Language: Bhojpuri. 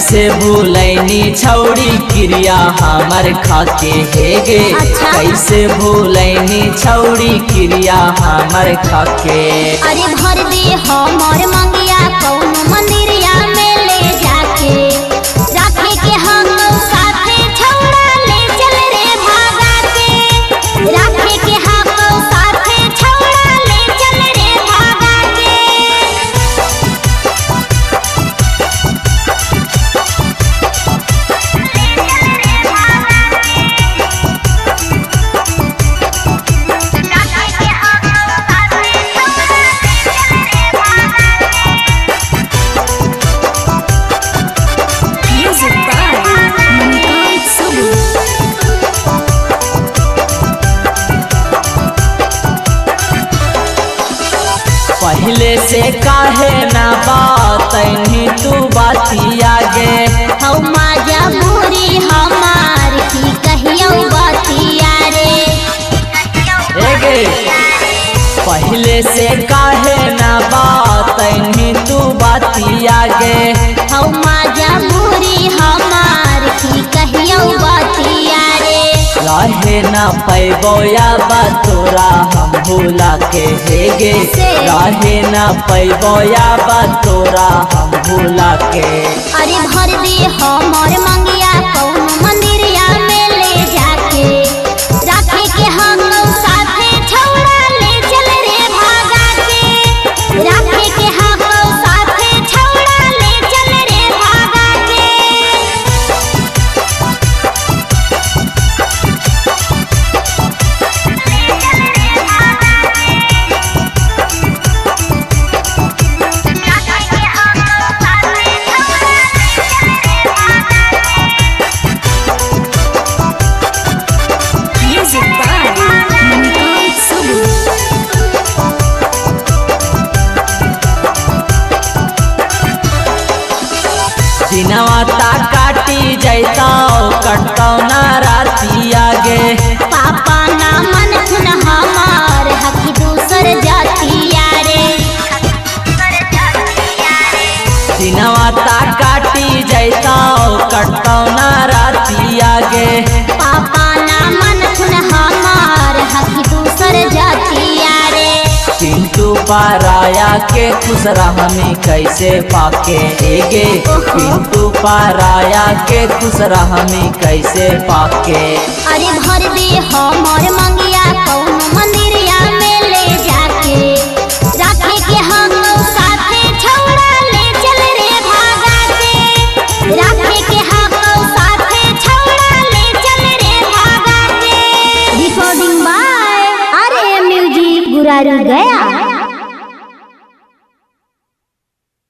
कैसे भूलैनी छौड़ी क्रिया हमर खाके हेगे। अच्छा। कैसे भूलैनी छौड़ी क्रिया हमर खाके। अरे भर दे हमर मंगिया कौन मंदिरिया में ले जाके राखे के हम साथे छौड़ा ले चल रे भागा के। राखे के हम साथे छौड़ा ले चल रे भागा के। पहले से काहे ना बातैनी तू बातिया गे। हौ माजा बुरी हमार की कहियो बतिया रे। हेगे पहले से काहे ना बातैनी तू बातिया गे। हौ माजा बुरी हमार की कहियो बतिया रे। रहे ना पैबो या तोरा हम भूला के हेगे। रहे ना पैबो या तोरा हम भूला के। अरे भर दे हमर मंगिया कौन मंदिरिया में ले जाके राखे के हम साथे छौड़ा ले चल रे भागा के। राखे के हम साथे छौड़ा ले चल रे भागा के। दिनवा ता काटी जैता कटतौ ना राती आगे। पापा ना मन खुन हमार हकी दूसर जातिया रे। दिनवा ता काटी जैता कटतौ ना राती आगे। पापा ना मन खुन हमार हकी दूसर जातिया रे। पिंटू पाराया के खुश रहमी कैसे पाके हेगे। पिंटू पाराया के खुश रहमी कैसे पाके। अरे भर दे हमर मंगी